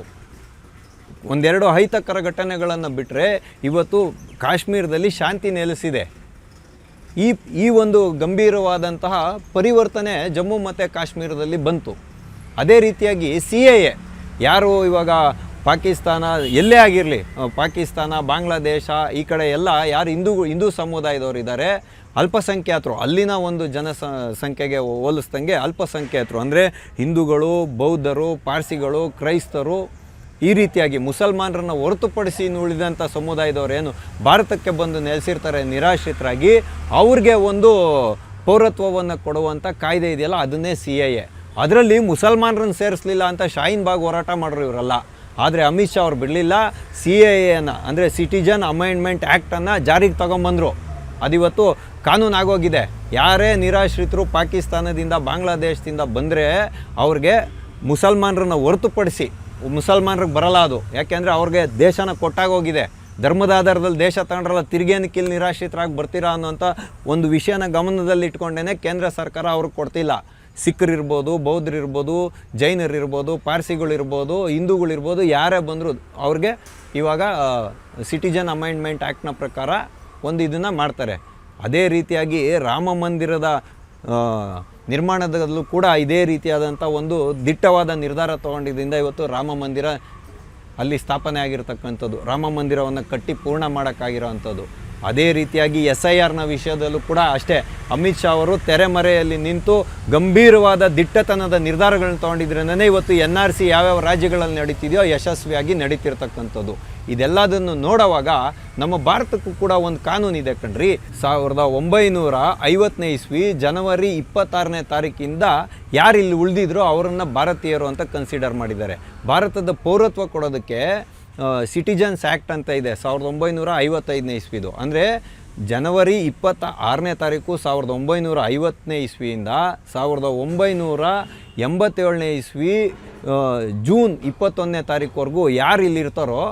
ಒಂದೆರಡು ಅಹಿತಕರ ಘಟನೆಗಳನ್ನು ಬಿಟ್ಟರೆ ಇವತ್ತು ಕಾಶ್ಮೀರದಲ್ಲಿ ಶಾಂತಿ ನೆಲೆಸಿದೆ. ಈ ಒಂದು ಗಂಭೀರವಾದಂತಹ ಪರಿವರ್ತನೆ ಜಮ್ಮು ಮತ್ತು ಕಾಶ್ಮೀರದಲ್ಲಿ ಬಂತು. ಅದೇ ರೀತಿಯಾಗಿ ಯಾರು ಇವಾಗ ಪಾಕಿಸ್ತಾನ ಎಲ್ಲೇ ಆಗಿರಲಿ, ಪಾಕಿಸ್ತಾನ, ಬಾಂಗ್ಲಾದೇಶ ಈ ಕಡೆ ಎಲ್ಲ ಯಾರು ಹಿಂದೂ ಸಮುದಾಯದವರು ಇದ್ದಾರೆ, ಅಲ್ಪಸಂಖ್ಯಾತರು, ಅಲ್ಲಿನ ಒಂದು ಸಂಖ್ಯೆಗೆ ಹೋಲಿಸ್ದಂಗೆ ಅಲ್ಪಸಂಖ್ಯಾತರು ಅಂದರೆ ಹಿಂದೂಗಳು, ಬೌದ್ಧರು, ಪಾರ್ಸಿಗಳು, ಕ್ರೈಸ್ತರು, ಈ ರೀತಿಯಾಗಿ ಮುಸಲ್ಮಾನರನ್ನು ಹೊರತುಪಡಿಸಿ ಉಳಿದಂಥ ಸಮುದಾಯದವರು ಏನು ಭಾರತಕ್ಕೆ ಬಂದು ನೆಲೆಸಿರ್ತಾರೆ ನಿರಾಶ್ರಿತರಾಗಿ, ಅವ್ರಿಗೆ ಒಂದು ಪೌರತ್ವವನ್ನು ಕೊಡುವಂಥ ಕಾಯ್ದೆ ಇದೆಯಲ್ಲ, ಅದನ್ನೇ CAA. ಅದರಲ್ಲಿ ಮುಸಲ್ಮಾನರನ್ನು ಸೇರಿಸಲಿಲ್ಲ ಅಂತ ಶಾಹೀನ್ ಬಾಗ್ ಹೋರಾಟ ಮಾಡೋರು ಇವರಲ್ಲ. ಆದರೆ ಅಮಿತ್ ಶಾ ಅವ್ರು ಬಿಡಲಿಲ್ಲ. CAA ಅಂದರೆ ಸಿಟಿಜನ್ ಅಮೆಂಡ್ಮೆಂಟ್ ಆ್ಯಕ್ಟನ್ನು ಜಾರಿಗೆ ತಗೊಂಬಂದರು. ಅದಿವತ್ತು ಕಾನೂನು ಆಗೋಗಿದೆ. ಯಾರೇ ನಿರಾಶ್ರಿತರು ಪಾಕಿಸ್ತಾನದಿಂದ, ಬಾಂಗ್ಲಾದೇಶದಿಂದ ಬಂದರೆ ಅವ್ರಿಗೆ ಮುಸಲ್ಮಾನರನ್ನು ಹೊರತುಪಡಿಸಿ, ಮುಸಲ್ಮಾನರಿಗೆ ಬರಲ್ಲ ಅದು. ಯಾಕೆಂದರೆ ಅವ್ರಿಗೆ ದೇಶನ ಕೊಟ್ಟಾಗೋಗಿದೆ. ಧರ್ಮದ ಆಧಾರದಲ್ಲಿ ದೇಶ ತಗೊಂಡ್ರಲ್ಲ, ತಿರ್ಗೇನಕ್ಕೆ ಇಲ್ಲಿ ನಿರಾಶ್ರಿತರಾಗಿ ಬರ್ತೀರಾ ಅನ್ನೋಂಥ ಒಂದು ವಿಷಯನ ಗಮನದಲ್ಲಿ ಇಟ್ಕೊಂಡೇ ಕೇಂದ್ರ ಸರ್ಕಾರ ಅವ್ರಿಗೆ ಕೊಡ್ತಿಲ್ಲ. ಸಿಖ್ರಿರ್ಬೋದು, ಬೌದ್ಧರಿರ್ಬೋದು, ಜೈನರಿರ್ಬೋದು, ಪಾರ್ಸಿಗಳಿರ್ಬೋದು, ಹಿಂದೂಗಳಿರ್ಬೋದು, ಯಾರೇ ಬಂದರೂ ಅವ್ರಿಗೆ ಇವಾಗ ಸಿಟಿಜನ್ ಅಮೆಂಡ್ಮೆಂಟ್ ಆ್ಯಕ್ಟ್ನ ಪ್ರಕಾರ ಒಂದು ಇದನ್ನು ಮಾಡ್ತಾರೆ. ಅದೇ ರೀತಿಯಾಗಿ ರಾಮ ಮಂದಿರದ ನಿರ್ಮಾಣದಲ್ಲೂ ಕೂಡ ಇದೇ ರೀತಿಯಾದಂಥ ಒಂದು ದಿಟ್ಟವಾದ ನಿರ್ಧಾರ ತೊಗೊಂಡಿದ್ದರಿಂದ ಇವತ್ತು ರಾಮ ಮಂದಿರ ಅಲ್ಲಿ ಸ್ಥಾಪನೆ ಆಗಿರತಕ್ಕಂಥದ್ದು, ರಾಮ ಮಂದಿರವನ್ನು ಕಟ್ಟಿ ಪೂರ್ಣ ಮಾಡೋಕ್ಕಾಗಿರೋವಂಥದ್ದು. ಅದೇ ರೀತಿಯಾಗಿ SIRನ ವಿಷಯದಲ್ಲೂ ಕೂಡ ಅಷ್ಟೇ, ಅಮಿತ್ ಶಾ ಅವರು ತೆರೆಮರೆಯಲ್ಲಿ ನಿಂತು ಗಂಭೀರವಾದ ದಿಟ್ಟತನದ ನಿರ್ಧಾರಗಳನ್ನ ತೊಗೊಂಡಿದ್ರೇ ಇವತ್ತು NRC ಯಾವ್ಯಾವ ರಾಜ್ಯಗಳಲ್ಲಿ ನಡೀತಿದೆಯೋ ಯಶಸ್ವಿಯಾಗಿ ನಡೀತಿರ್ತಕ್ಕಂಥದ್ದು. ಇದೆಲ್ಲದನ್ನು ನೋಡುವಾಗ ನಮ್ಮ ಭಾರತಕ್ಕೂ ಕೂಡ ಒಂದು ಕಾನೂನಿದೆ ಕಣ್ರಿ. 1950ನೇ ಇಸ್ವಿ ಜನವರಿ 26ನೇ ತಾರೀಕಿಂದ ಯಾರು ಇಲ್ಲಿ ಉಳಿದಿದ್ರೋ ಅವರನ್ನು ಭಾರತೀಯರು ಅಂತ ಕನ್ಸಿಡರ್ ಮಾಡಿದ್ದಾರೆ. ಭಾರತದ ಪೌರತ್ವ ಕೊಡೋದಕ್ಕೆ ಸಿಟಿಜನ್ಸ್ ಆ್ಯಕ್ಟ್ ಅಂತ ಇದೆ 1955ನೇ ಇಸ್ವಿದು. ಅಂದರೆ ಜನವರಿ 26ನೇ ತಾರೀಕು 1950ನೇ ಇಸ್ವಿಯಿಂದ 1987ನೇ ಇಸ್ವಿ ಜೂನ್ 21ನೇ ತಾರೀಕುವರೆಗೂ ಯಾರು ಇಲ್ಲಿರ್ತಾರೋ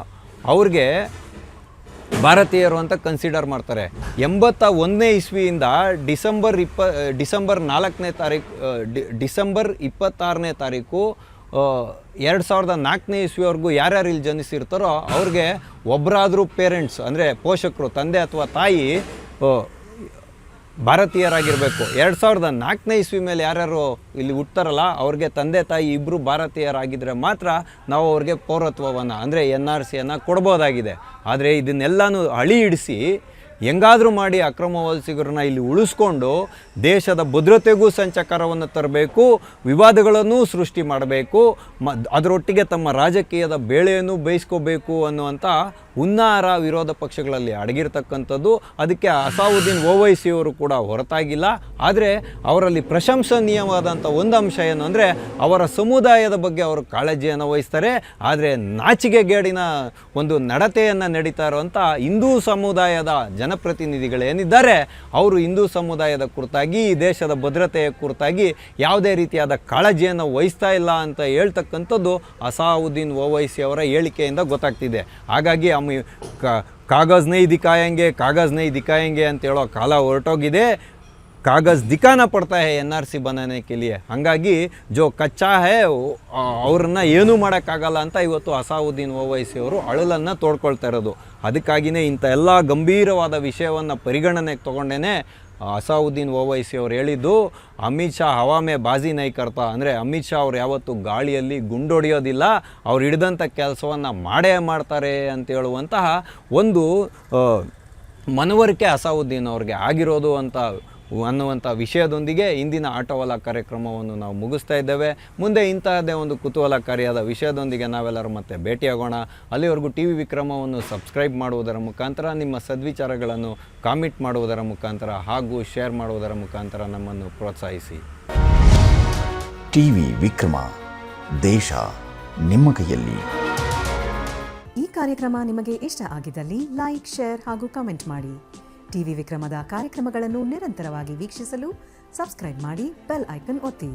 ಅವ್ರಿಗೆ ಭಾರತೀಯರು ಅಂತ ಕನ್ಸಿಡರ್ ಮಾಡ್ತಾರೆ. 81ನೇ ಇಸ್ವಿಯಿಂದ ಡಿಸೆಂಬರ್ 4ನೇ ತಾರೀಕು ಡಿಸೆಂಬರ್ 26ನೇ ತಾರೀಕು 2004ನೇ ಇಸ್ವಿವರೆಗೂ ಯಾರ್ಯಾರು ಇಲ್ಲಿ ಜನಿಸಿರ್ತಾರೋ ಅವ್ರಿಗೆ ಒಬ್ಬರಾದರೂ ಪೇರೆಂಟ್ಸ್ ಅಂದರೆ ಪೋಷಕರು, ತಂದೆ ಅಥವಾ ತಾಯಿ ಭಾರತೀಯರಾಗಿರಬೇಕು. 2004ನೇ ಇಸ್ವಿ ಮೇಲೆ ಯಾರ್ಯಾರು ಇಲ್ಲಿ ಹುಟ್ತಾರಲ್ಲ ಅವ್ರಿಗೆ ತಂದೆ ತಾಯಿ ಇಬ್ಬರು ಭಾರತೀಯರಾಗಿದ್ದರೆ ಮಾತ್ರ ನಾವು ಅವ್ರಿಗೆ ಪೌರತ್ವವನ್ನು ಅಂದರೆ NRCಯನ್ನು ಕೊಡ್ಬೋದಾಗಿದೆ. ಆದರೆ ಇದನ್ನೆಲ್ಲನೂ ಅಳಿ ಹಿಡಿಸಿ ಹೆಂಗಾದರೂ ಮಾಡಿ ಅಕ್ರಮ ವಲಸಿಗರನ್ನ ಇಲ್ಲಿ ಉಳಿಸ್ಕೊಂಡು ದೇಶದ ಭದ್ರತೆಗೂ ಸಂಚಕಾರವನ್ನು ತರಬೇಕು, ವಿವಾದಗಳನ್ನು ಸೃಷ್ಟಿ ಮಾಡಬೇಕು, ಅದರೊಟ್ಟಿಗೆ ತಮ್ಮ ರಾಜಕೀಯದ ಬೇಳೆಯನ್ನು ಬೇಯಿಸ್ಕೋಬೇಕು ಅನ್ನುವಂಥ ಹುನ್ನಾರ ವಿರೋಧ ಪಕ್ಷಗಳಲ್ಲಿ ಅಡಗಿರ್ತಕ್ಕಂಥದ್ದು. ಅದಕ್ಕೆ ಅಸಾವುದ್ದೀನ್ ಓವೈಸಿಯವರು ಕೂಡ ಹೊರತಾಗಿಲ್ಲ. ಆದರೆ ಅವರಲ್ಲಿ ಪ್ರಶಂಸನೀಯವಾದಂಥ ಒಂದು ಅಂಶ ಏನು ಅಂದರೆ ಅವರ ಸಮುದಾಯದ ಬಗ್ಗೆ ಅವರು ಕಾಳಜಿಯನ್ನು ವಹಿಸ್ತಾರೆ. ಆದರೆ ನಾಚಿಕೆಗೇಡಿನ ಒಂದು ನಡತೆಯನ್ನು ನಡೀತಾ ಇರುವಂಥ ಹಿಂದೂ ಸಮುದಾಯದ ಜನಪ್ರತಿನಿಧಿಗಳೇನಿದ್ದಾರೆ ಅವರು ಹಿಂದೂ ಸಮುದಾಯದ ಕುರಿತಾಗಿ, ಈ ದೇಶದ ಭದ್ರತೆಯ ಕುರಿತಾಗಿ ಯಾವುದೇ ರೀತಿಯಾದ ಕಾಳಜಿಯನ್ನು ವಹಿಸ್ತಾ ಇಲ್ಲ ಅಂತ ಹೇಳ್ತಕ್ಕಂಥದ್ದು ಅಸಾವುದ್ದೀನ್ ಓವೈಸಿ ಅವರ ಹೇಳಿಕೆಯಿಂದ ಗೊತ್ತಾಗ್ತಿದೆ. ಹಾಗಾಗಿ ಕಾಗಜ್ ನೈ ದಿಖಾಯಂಗೆ ಅಂತ ಹೇಳೋ ಕಾಲ ಹೊರಟೋಗಿದೆ. ಕಾಗಜ್ ದಿಖಾನ ಪಡ್ತಾ ಹೇ NRC ಬನಾನೆ ಕೆ ಲಿಯೆ. ಹಾಗಾಗಿ ಜೋ ಕಚ್ಚಾ ಹೇ ಅವ್ರನ್ನ ಏನೂ ಮಾಡೋಕ್ಕಾಗಲ್ಲ ಅಂತ ಇವತ್ತು ಅಸಾವುದ್ದೀನ್ ಓವೈಸಿ ಅವರು ಅಳಲನ್ನು ತೋಡ್ಕೊಳ್ತಾ ಇರೋದು. ಅದಕ್ಕಾಗಿಯೇ ಇಂಥ ಎಲ್ಲ ಗಂಭೀರವಾದ ವಿಷಯವನ್ನು ಪರಿಗಣನೆಗೆ ತೊಗೊಂಡೇ ಅಸಾವುದ್ದೀನ್ ಓವೈಸಿ ಅವ್ರು ಹೇಳಿದ್ದು ಅಮಿತ್ ಶಾ ಹವಾ ಮೇ ಬಾಜಿ ನೈ ಕರ್ತಾ. ಅಂದರೆ ಅಮಿತ್ ಶಾ ಅವ್ರು ಯಾವತ್ತೂ ಗಾಳಿಯಲ್ಲಿ ಗುಂಡೊಡೆಯೋದಿಲ್ಲ, ಅವ್ರು ಹಿಡಿದಂಥ ಕೆಲಸವನ್ನು ಮಾಡೇ ಮಾಡ್ತಾರೆ ಅಂತ ಹೇಳುವಂತಹ ಒಂದು ಮನವರಿಕೆ ಅಸಾವುದ್ದೀನ್ ಅವ್ರಿಗೆ ಆಗಿರೋದು ಅನ್ನುವಂಥ ವಿಷಯದೊಂದಿಗೆ ಇಂದಿನ ಆಟೋವಾಲ ಕಾರ್ಯಕ್ರಮವನ್ನು ನಾವು ಮುಗಿಸ್ತಾ ಇದ್ದೇವೆ. ಮುಂದೆ ಇಂತಹದ್ದೇ ಒಂದು ಕುತೂಹಲಕಾರಿಯಾದ ವಿಷಯದೊಂದಿಗೆ ನಾವೆಲ್ಲರೂ ಮತ್ತೆ ಭೇಟಿಯಾಗೋಣ. ಅಲ್ಲಿವರೆಗೂ TV ವಿಕ್ರಮವನ್ನು ಸಬ್ಸ್ಕ್ರೈಬ್ ಮಾಡುವುದರ ಮುಖಾಂತರ, ನಿಮ್ಮ ಸದ್ವಿಚಾರಗಳನ್ನು ಕಾಮೆಂಟ್ ಮಾಡುವುದರ ಮುಖಾಂತರ ಹಾಗೂ ಶೇರ್ ಮಾಡುವುದರ ಮುಖಾಂತರ ನಮ್ಮನ್ನು ಪ್ರೋತ್ಸಾಹಿಸಿ. TV ವಿಕ್ರಮ, ದೇಶ ನಿಮ್ಮ ಕೈಯಲ್ಲಿ. ಈ ಕಾರ್ಯಕ್ರಮ ನಿಮಗೆ ಇಷ್ಟ ಆಗಿದ್ದಲ್ಲಿ ಲೈಕ್, ಶೇರ್ ಹಾಗೂ ಕಮೆಂಟ್ ಮಾಡಿ. TV ವಿಕ್ರಮದ ಕಾರ್ಯಕ್ರಮಗಳನ್ನು ನಿರಂತರವಾಗಿ ವೀಕ್ಷಿಸಲು ಸಬ್ಸ್ಕ್ರೈಬ್ ಮಾಡಿ, ಬೆಲ್ ಐಕನ್ ಒತ್ತಿ.